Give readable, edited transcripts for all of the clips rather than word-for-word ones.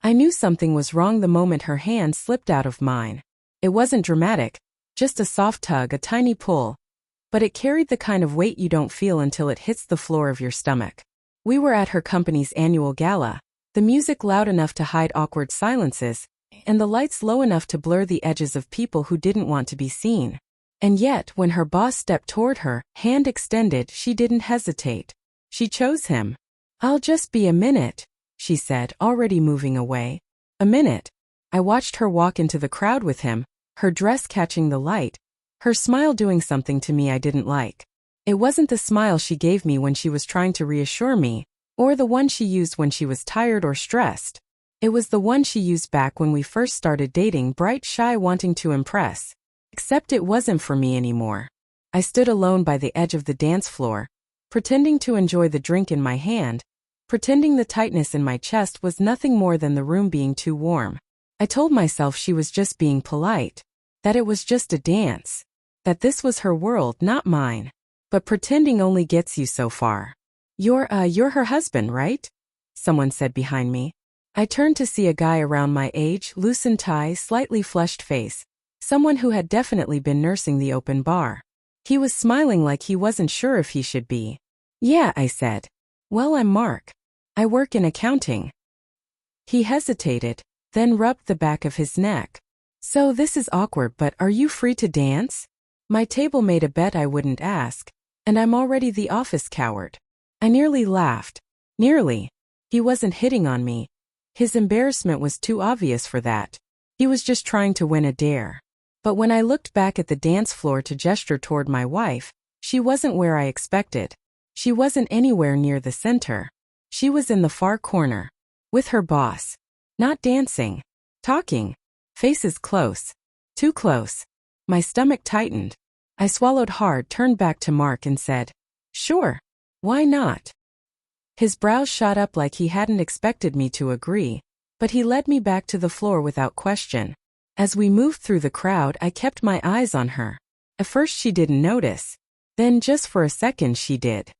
I knew something was wrong the moment her hand slipped out of mine. It wasn't dramatic, just a soft tug, a tiny pull, but it carried the kind of weight you don't feel until it hits the floor of your stomach. We were at her company's annual gala, the music loud enough to hide awkward silences, and the lights low enough to blur the edges of people who didn't want to be seen. And yet, when her boss stepped toward her, hand extended, she didn't hesitate. She chose him. "I'll just be a minute," she said, already moving away. A minute. I watched her walk into the crowd with him, her dress catching the light, her smile doing something to me I didn't like. It wasn't the smile she gave me when she was trying to reassure me, or the one she used when she was tired or stressed. It was the one she used back when we first started dating, bright, shy, wanting to impress. Except it wasn't for me anymore. I stood alone by the edge of the dance floor, pretending to enjoy the drink in my hand, pretending the tightness in my chest was nothing more than the room being too warm. I told myself she was just being polite, that it was just a dance, that this was her world, not mine. But pretending only gets you so far. You're her husband, right?" someone said behind me. I turned to see a guy around my age, loosened tie, slightly flushed face. Someone who had definitely been nursing the open bar. He was smiling like he wasn't sure if he should be. "Yeah," I said. "Well, I'm Mark. I work in accounting." He hesitated, then rubbed the back of his neck. "So this is awkward, but are you free to dance? My table made a bet I wouldn't ask, and I'm already the office coward." I nearly laughed. Nearly. He wasn't hitting on me. His embarrassment was too obvious for that. He was just trying to win a dare. But when I looked back at the dance floor to gesture toward my wife, she wasn't where I expected. She wasn't anywhere near the center. She was in the far corner, with her boss. Not dancing. Talking. Faces close. Too close. My stomach tightened. I swallowed hard, turned back to Mark and said, "Sure. Why not?" His brows shot up like he hadn't expected me to agree, but he led me back to the floor without question. As we moved through the crowd, I kept my eyes on her. At first she didn't notice. Then just for a second she did.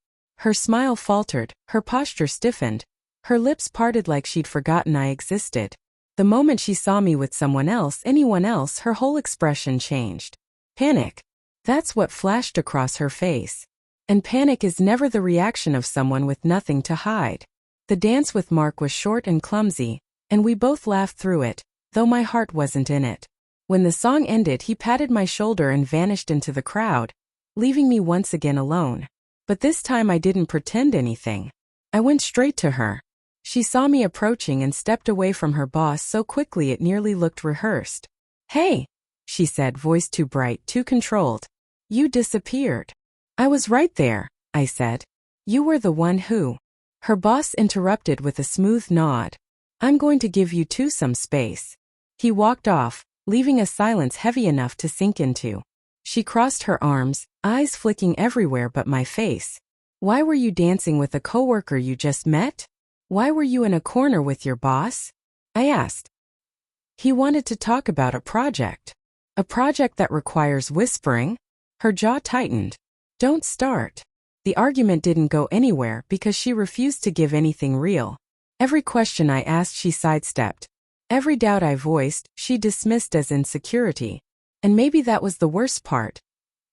Her smile faltered, her posture stiffened, her lips parted like she'd forgotten I existed. The moment she saw me with someone else, anyone else, her whole expression changed. Panic. That's what flashed across her face. And panic is never the reaction of someone with nothing to hide. The dance with Mark was short and clumsy, and we both laughed through it, though my heart wasn't in it. When the song ended, he patted my shoulder and vanished into the crowd, leaving me once again alone. But this time I didn't pretend anything. I went straight to her. She saw me approaching and stepped away from her boss so quickly it nearly looked rehearsed. "Hey," she said, voice too bright, too controlled. "You disappeared." "I was right there," I said. "You were the one who." Her boss interrupted with a smooth nod. "I'm going to give you two some space." He walked off, leaving a silence heavy enough to sink into. She crossed her arms, eyes flicking everywhere but my face. "Why were you dancing with a coworker you just met? Why were you in a corner with your boss?" I asked. "He wanted to talk about a project. A project that requires whispering?" Her jaw tightened. "Don't start." The argument didn't go anywhere because she refused to give anything real. Every question I asked she sidestepped. Every doubt I voiced, she dismissed as insecurity. And maybe that was the worst part.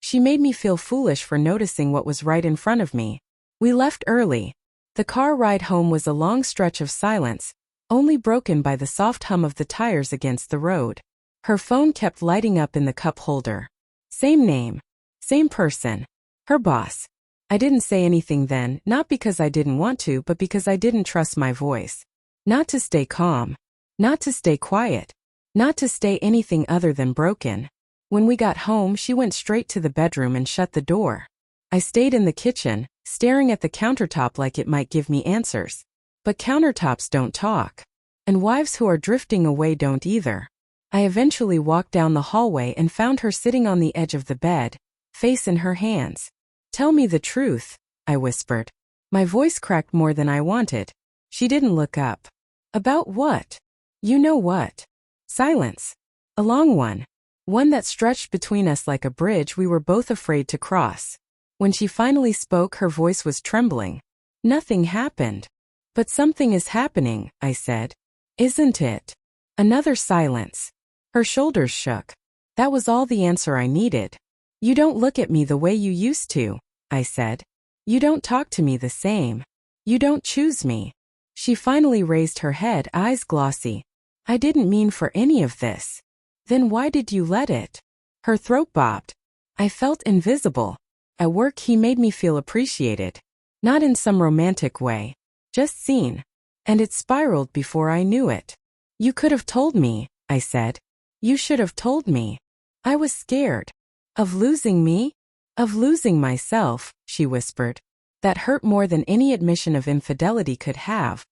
She made me feel foolish for noticing what was right in front of me. We left early. The car ride home was a long stretch of silence, only broken by the soft hum of the tires against the road. Her phone kept lighting up in the cup holder. Same name. Same person. Her boss. I didn't say anything then, not because I didn't want to, but because I didn't trust my voice. Not to stay calm. Not to stay quiet. Not to stay anything other than broken. When we got home, she went straight to the bedroom and shut the door. I stayed in the kitchen, staring at the countertop like it might give me answers. But countertops don't talk. And wives who are drifting away don't either. I eventually walked down the hallway and found her sitting on the edge of the bed, face in her hands. "Tell me the truth," I whispered. My voice cracked more than I wanted. She didn't look up. "About what?" "You know what." Silence. A long one. One that stretched between us like a bridge we were both afraid to cross. When she finally spoke, her voice was trembling. "Nothing happened." "But something is happening," I said. Isn't it? Another silence. Her shoulders shook. That was all the answer I needed. You don't look at me the way you used to, I said. You don't talk to me the same. You don't choose me. She finally raised her head, eyes glossy. I didn't mean for any of this. Then why did you let it? Her throat bobbed. I felt invisible. At work he made me feel appreciated. Not in some romantic way. Just seen. And it spiraled before I knew it. You could have told me, I said. You should have told me. I was scared. Of losing me? Of losing myself, she whispered. That hurt more than any admission of infidelity could have.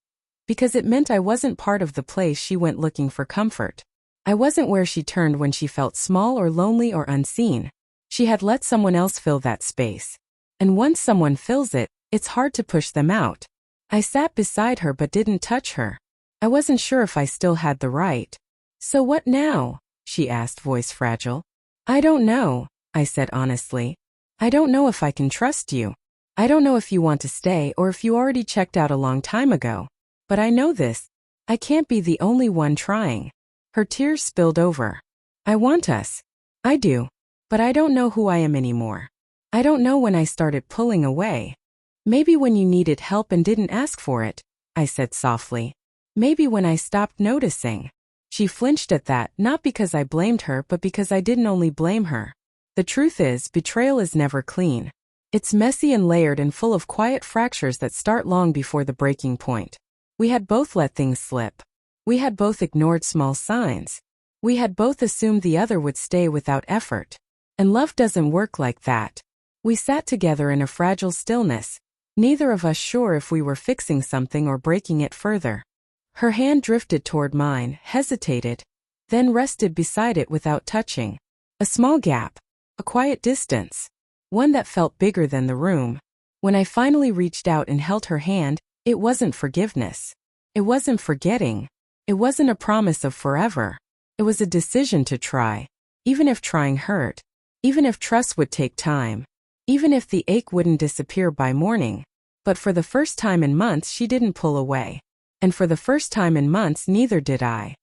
Because it meant I wasn't part of the place she went looking for comfort. I wasn't where she turned when she felt small or lonely or unseen. She had let someone else fill that space. And once someone fills it, it's hard to push them out. I sat beside her but didn't touch her. I wasn't sure if I still had the right. So what now? She asked, voice fragile. I don't know, I said honestly. I don't know if I can trust you. I don't know if you want to stay or if you already checked out a long time ago. But I know this. I can't be the only one trying. Her tears spilled over. I want us. I do. But I don't know who I am anymore. I don't know when I started pulling away. Maybe when you needed help and didn't ask for it, I said softly. Maybe when I stopped noticing. She flinched at that, not because I blamed her but because I didn't only blame her. The truth is, betrayal is never clean. It's messy and layered and full of quiet fractures that start long before the breaking point. We had both let things slip. We had both ignored small signs. We had both assumed the other would stay without effort. And love doesn't work like that. We sat together in a fragile stillness, neither of us sure if we were fixing something or breaking it further. Her hand drifted toward mine, hesitated, then rested beside it without touching. A small gap, a quiet distance, one that felt bigger than the room. When I finally reached out and held her hand, it wasn't forgiveness. It wasn't forgetting. It wasn't a promise of forever. It was a decision to try, even if trying hurt, even if trust would take time, even if the ache wouldn't disappear by morning. But for the first time in months she didn't pull away. And for the first time in months neither did I.